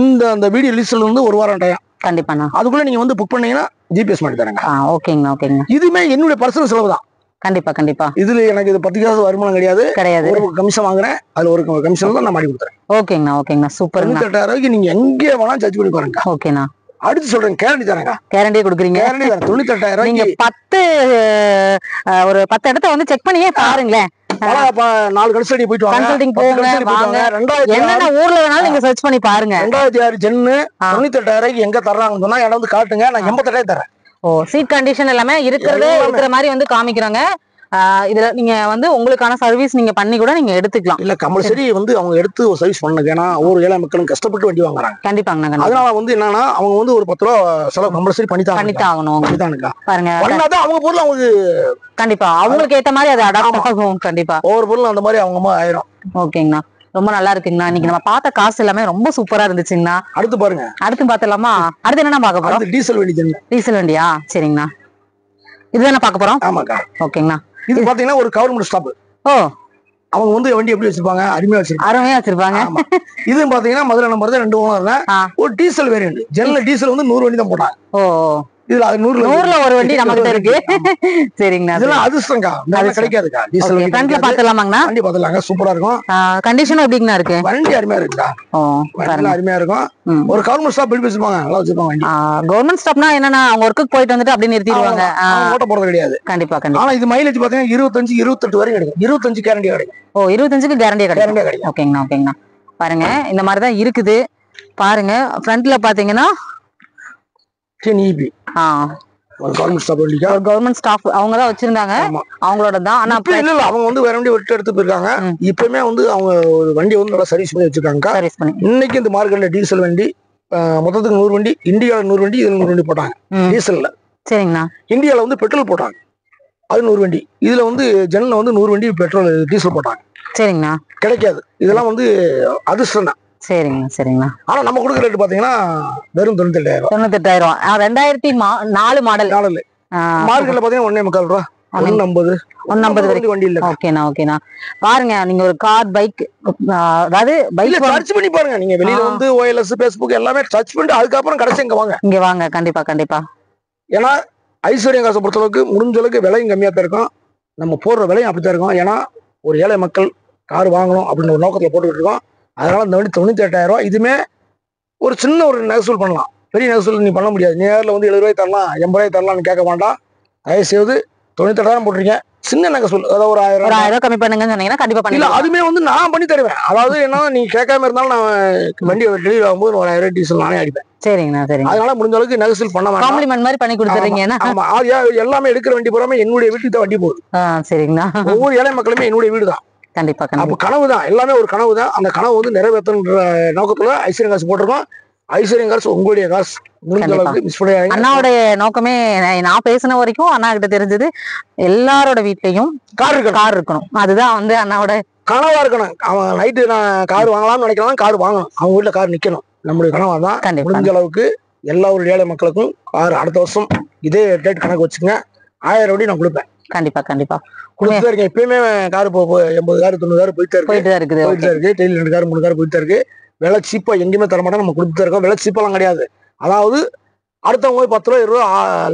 இந்த வீடியோ லிஸ்ட்ல இருந்து ஒரு வாரம் டைம். கண்டிப்பா அதுக்குள்ள நீங்க வந்து புக் பண்ணீங்கன்னா ஜிபிஎஸ் மாட்டி தராங்க. ஓகேங்க. இதுமே என்னுடைய பர்சனல் செலவு தான். கண்டிப்பா கண்டிப்பா. இதுல எனக்கு இது 10 காசு வருமானம் கிடையாது. ஒரு கமிஷன் வாங்குறேன், அதுல ஒரு கமிஷன் தான் நான் மாடி கொடுத்துறேன். ஓகேங்கண்ணா ஓகேங்கண்ணா சூப்பர். 98,000 நீங்க எங்கே வேணா ஜட்ஜ் பண்ணி பாருங்க. ஓகேண்ணா. அடுத்து சொல்றேன், கேரண்டி தரேங்க. கேரண்டியே கொடுக்குறீங்க? கேரண்டி தரேன். 98,000 நீங்க 10 ஒரு 10 இடத்த வந்து செக் பண்ணியே பாருங்களேன். 4 கன்சல்டிங் போயிட்டு வாங்க, கன்சல்டிங் போங்க வாங்க. என்னென்ன ஊர்ல வேணாலும் நீங்க சர்ச் பண்ணி பாருங்க. 2006 ஜென்னு 98,000 எங்க தர்றாங்கன்னு சொன்னா எல்லாம் வந்து காட்டுங்க, நான் 88,000 தரேன். சீட் கண்டிஷன் எல்லாமே இருக்கிற மாதிரி வந்து காமிக்கிறாங்க. இதுல நீங்க வந்து உங்களுக்கான சர்வீஸ் நீங்க பண்ணி கூட நீங்க எடுத்துக்கலாம். இல்ல கம்பல்சரி வந்து அவங்க எடுத்து ஒரு சர்வீஸ் பண்ணுங்க. ஏன்னா ஒரு ஏழை மக்களும் கஷ்டப்பட்டு வண்டி வாங்குறாங்க. கண்டிப்பாங்க. அதனால வந்து என்னன்னா அவங்க வந்து ஒரு 10 ரூபா செலவு கம்பல்சரி பண்ணித்தான் ஆகணும். பாருங்க பண்ணாதான் அவங்க பொருள் அவங்களுக்கு கண்டிப்பா அவங்களுக்கு ஏத்த மாதிரி அது அடாப்ட் ஆகும். கண்டிப்பா ஒவ்வொரு பொருள் அந்த மாதிரி அவங்க ஆயிரும். ஓகேங்கண்ணா ரொம்ப நல்லா இருக்குங்கண்ணா. இன்னைக்கு நம்ம பார்த்த காசு எல்லாமே ரொம்ப சூப்பரா இருந்துச்சுங்கண்ணா. அடுத்து பாருங்க, அடுத்து பாத்தலாமா? அடுத்து என்ன பார்க்க போறோம்? டீசல் வண்டி. டீசல் வண்டியா? சரிங்கண்ணா. இதுதானே பார்க்க போறோம்? ஆமாக்கா. ஓகேங்கண்ணா. இது பாத்தீங்கன்னா ஒரு கவர்மெண்ட் ஸ்டாப். அவங்க வந்து வண்டி எப்படி வச்சிருப்பாங்க, அருமையா வச்சிருப்பாங்க. இது பாத்தீங்கன்னா மதுரை நம்பர் தான் 2 ஓனர். ஒரு டீசல் வேரியன்ட். ஜெனரல் டீசல் வந்து 100 வண்டி தான் போட்டாங்க. இதுல 100ல ஒரு வண்டி நமக்கு இருக்கு. சரிங்கண்ணா. இதெல்லாம் அதிர்ஷ்டம்க்கா, அது கிடைக்காதுக்கா. டீசல் ஃப்ரண்ட்ல பாத்தலாமாங்கண்ணா? வண்டி பாத்தலாங்க, சூப்பரா இருக்கும். கண்டிஷன் எப்படிங்கண்ணா இருக்கு? வண்டி அருமையா இருக்குக்கா. வண்டி அருமையா இருக்கும். ஒரு கவர்மெண்ட் ஸ்டாப் எப்படி வச்சிருப்பாங்க, நல்லா வச்சிருப்பாங்க வண்டி. கவர்மெண்ட் ஸ்டாப்னா என்னன்னா அவங்க ஒர்க்குக்கு போயிட்டு வந்துட்டு அப்படியே நிறுத்திடுவாங்க. ஓட்ட போறது கிடையாது. கண்டிப்பா கண்டிப்பா. ஆனா இது மைலேஜ் பாத்தீங்கன்னா 25 28 வரைக்கும் கிடைக்கும். 25 கேரண்டி கிடைக்கும். 25க்கு கேரண்டியா கிடைக்கும். ஓகேங்கண்ணா ஓகேங்கண்ணா. பாருங்க இந்த மாதிரி தான் இருக்குது. பாருங்க ஃப்ரண்ட்ல பாத்தீங்கன்னா ஒரு கவர்மெண்ட் ஸ்டாப் வண்டிக்கா. ஒரு கவர்மெண்ட் ஸ்டாஃப் அவங்க தான் வச்சிருந்தாங்க, அவங்களோட தான். ஆனா இல்ல அவங்க வந்து வேற வண்டி விட்டு எடுத்து போயிருக்காங்க. இப்பவுமே வந்து அவங்க ஒரு வண்டி வந்து நல்லா சர்வீஸ் பண்ணி வச்சிருக்காங்க. இன்னைக்கு இந்த மார்க்கெட்ல டீசல் வண்டி மொத்தத்துக்கு 100 வண்டி, இந்தியாவில 100 வண்டி, இதுல 100 வண்டி போட்டாங்க டீசல்ல. சரிங்கண்ணா. இந்தியாவில வந்து பெட்ரோல் போட்டாங்க, அது 100 வண்டி. இதுல வந்து ஜென்ல வந்து 100 வண்டி பெட்ரோல் டீசல் போட்டாங்க. சரிங்கண்ணா. கிடைக்காது, இதெல்லாம் வந்து அதிர்ஷ்டம் தான். சரிங்க சரிங்கண்ணா. ஆனா நம்ம கொடுக்குற ரேட் பாத்தீங்கன்னா வெறும் 98,000. 98,000. 2004 மாடல். மார்க்கெட்ல பாத்தீங்கன்னா 1.25 ரூபா, 150 வண்டி இல்ல. ஓகேண்ணா ஓகேண்ணா. பாருங்க நீங்க ஒரு கார் பைக், அதாவது பைக் சர்ச் பண்ணி பாருங்க. நீங்க வெளியில வந்து OLX Facebook எல்லாமே சர்ச் பண்ணிட்டு அதுக்கப்புறம் கடைசி இங்க வாங்க. கண்டிப்பா கண்டிப்பா. ஏன்னா ஐஸ்வர்யம் காசை பொறுத்தளவுக்கு முடிஞ்ச அளவுக்கு விலையும் கம்மியா தான் இருக்கும், நம்ம போடுற விலையும் அப்படித்தான் இருக்கும். ஏன்னா ஒரு ஏழை மக்கள் கார் வாங்கணும் அப்படின்னு ஒரு நோக்கத்துல போட்டுக்கிட்டு இருக்கோம். அதனால இந்த வண்டி 98,000 ரூபாய். இதுமே ஒரு சின்ன ஒரு நெகசூல் பண்ணலாம், பெரிய நெகசூல் நீ பண்ண முடியாது. நேரில் வந்து 70 ரூபாய் தரலாம், 80 ரூபாய் தரலாம்னு கேட்க வேண்டாம். தயவுசெய்து 98,000 போட்டிருக்கீங்க, சின்ன நெகசூல், அதாவது ஒரு 1000 ரூபாய் கம்மி பண்ணுங்கன்னு சொன்னீங்கன்னா கண்டிப்பா பண்ணல. அதுமே வந்து நான் பண்ணி தருவேன். அதாவது என்ன, நீ கேட்காம இருந்தாலும் நான் வண்டி டெலிவரி ஆகும்போது ஒரு 1000 ரூபாய் டீசல் நானே அடிப்பேன். சரிங்கண்ணா சரிங்க. அதனால முடிஞ்ச அளவுக்கு நெகசூல் பண்ண வேண்டாம், காம்ப்ளிமெண்ட் மாதிரி பண்ணி கொடுத்துறீங்க. ஆமா, எல்லாமே எடுக்கிற வண்டி பூராமே என்னுடைய வீட்டுக்கு தான் வண்டி போகுது. சரிங்கண்ணா. ஒவ்வொரு ஏழை மக்களுமே என்னுடைய வீடு தான். கண்டிப்பா. அப்ப கனவு தான், எல்லாமே ஒரு கனவு தான். அந்த கனவு வந்து நிறைவேற்றணுன்ற நோக்கத்துல ஐஸ்வர்யம் காசு போட்டிருக்கோம். ஐஸ்வர்யம் காசு உங்களுடைய காசு, முடிஞ்ச அளவுக்கு மிஸ் பண்ணாதீங்க. அண்ணாவுடைய நோக்கமே நான் பேசின வரைக்கும் அண்ணா கிட்ட தெரிஞ்சது எல்லாரோட வீட்லயும் கார் இருக்கணும். அதுதான் வந்து அண்ணாவோட கனவா இருக்கணும். அவன் நைட்டு நான் கார் வாங்கலாம்னு நினைக்கலாம், கார் வாங்கணும், அவங்க வீட்டுல கார் நிக்கணும், நம்மளுடைய கனவா தான். முடிஞ்ச அளவுக்கு எல்லா ஒரு ஏழை மக்களுக்கும் கார் அடுத்த வருஷம் இதே டேட் கணக்கு வச்சுங்க, 1000 வண்டி நான் கொடுப்பேன். கண்டிப்பா கண்டிப்பா கொடுத்துதான் இருக்கேன். எப்பயுமே கார் 80 கார் 90 கார் போயிட்டு தான் இருக்கு. டெய்லி 2 கார் 3 கார் போயிட்டு தான் இருக்கு. விலை சீப்பா எங்கேயுமே தரமாட்டோம், நம்ம கொடுத்துதான் இருக்கோம். விலை சீப்பெல்லாம் கிடையாது. அதாவது அடுத்தவங்க போய் 10 ரூபா 20 ரூபா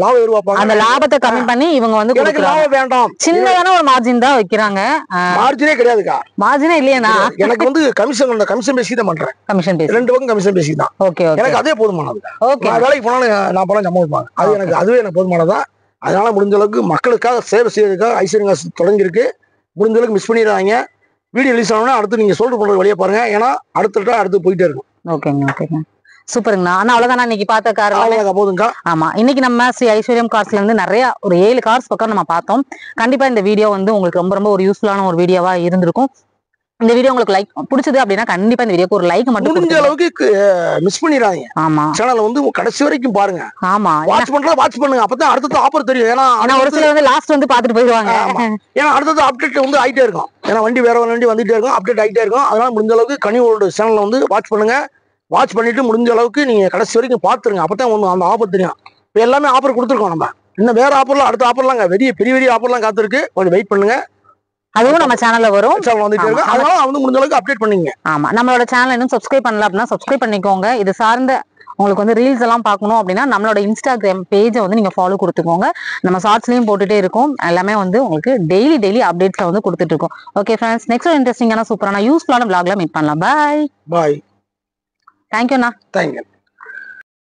லாபம் எதிர்பார்ப்பாங்க. அந்த லாபத்தை கம்மி பண்ணி இவங்க வந்து எனக்கு லாபம் வேண்டாம், சின்னதான ஒரு மார்ஜின் தான் வைக்கிறாங்க. மார்ஜினே கிடையாதுக்கா, மார்ஜினே இல்லையா? எனக்கு வந்து கமிஷன் பேசி தான் பண்றேன். கமிஷன் பேசி 2 பக்கம் கமிஷன் பேசி தான். ஓகே, எனக்கு அதே போதுமானது. நான் வேலைக்கு போனாலும் நான் பணம் ஜமா வைப்பாங்க, அது எனக்கு அதுவே எனக்கு போதுமானதான். அதனால முடிஞ்ச அளவுக்கு மக்களுக்காக சேவை செய்யறதுக்காக ஐஸ்வர்யம் காசு தொடங்கியிருக்கு. முடிஞ்ச அளவுக்கு மிஸ் பண்ணிடுறாங்க. வீடியோ ரிலீஸ் ஆனோம்னா அடுத்து நீங்க சொல்ற பண்றது வழியா பாருங்க, ஏன்னா அடுத்து போயிட்டே இருக்கும். ஓகேங்க ஓகேங்க சூப்பருங்கண்ணா. ஆனா அவ்வளவுதான் இன்னைக்கு பார்த்த கார் போதுங்க. ஆமா, இன்னைக்கு நம்ம ஸ்ரீ ஐஸ்வர்யம் கார்ஸ்ல இருந்து நிறைய ஒரு 7 கார்ஸ் பக்கம் நம்ம பார்த்தோம். கண்டிப்பா இந்த வீடியோ வந்து உங்களுக்கு ரொம்ப ஒரு யூஸ்ஃபுல்லான ஒரு வீடியோவா இருந்திருக்கும். இந்த வீடியோ உங்களுக்கு லைக் பிடிச்சது அப்படின்னா கண்டிப்பா இந்த வீடியோக்கு ஒரு லைக் மட்டும் முடிஞ்ச அளவுக்கு மிஸ் பண்ணிடாதீங்க. ஆமா, சேனலை வந்து கடைசி வரைக்கும் பாருங்க. ஆமா, வாட்ச் பண்ணுங்க, அப்பதான் அடுத்த ஆஃபர் தெரியும். ஏன்னா ஒரு சில வந்து லாஸ்ட் வந்து பாத்துட்டு போயிடுவாங்க. ஏன்னா அடுத்தது அப்டேட் வந்து ஆயிட்டே இருக்கும். ஏன்னா வண்டி வேற வண்டி வந்துட்டே இருக்கும், அப்டேட் ஆயிட்டே இருக்கும். அதனால முடிஞ்ச அளவுக்கு கனிவோட சேனலை வந்து வாட்ச் பண்ணுங்க. வாட்ச் பண்ணிட்டு முடிஞ்ச அளவுக்கு நீங்க கடைசி வரைக்கும் பாத்துருங்க, அப்பதான் ஒண்ணு அந்த ஆஃபர் தெரியும். இப்ப எல்லாமே ஆஃபர் கொடுத்துருக்கோம். நம்ம இன்னும் வேற ஆஃபர்லாம் அடுத்த ஆஃபர்லாம் பெரிய ஆஃபர்லாம் காத்திருக்கு, கொஞ்சம் வெயிட் பண்ணுங்க. அதுவும் நம்ம சேனல்ல வரும், அதனால வந்து முடிஞ்ச அளவுக்கு அப்டேட் பண்ணுங்க. ஆமா, நம்மளோட சேனல் இன்னும் சப்ஸ்கிரைப் பண்ணல அப்படின்னா சப்ஸ்கிரைப் பண்ணிக்கோங்க. இது சார்ந்த உங்களுக்கு வந்து ரீல்ஸ் எல்லாம் பார்க்கணும் அப்படின்னா நம்மளோட இன்ஸ்டாகிராம் பேஜை வந்து நீங்க ஃபாலோ கொடுத்துக்கோங்க. நம்ம ஷார்ட்ஸ்லயும் போட்டுட்டே இருக்கோம். எல்லாமே வந்து உங்களுக்கு டெய்லி அப்டேட்ஸ்ல வந்து கொடுத்துட்டு இருக்கோம். ஓகே ஃப்ரெண்ட்ஸ், நெக்ஸ்ட் ஒரு இன்ட்ரெஸ்டிங்கான சூப்பரான யூஸ்ஃபுல்லான vlogல மீட் பண்ணலாம். பாய். பாய். தேங்க்யூண்ணா. தேங்க்யூ.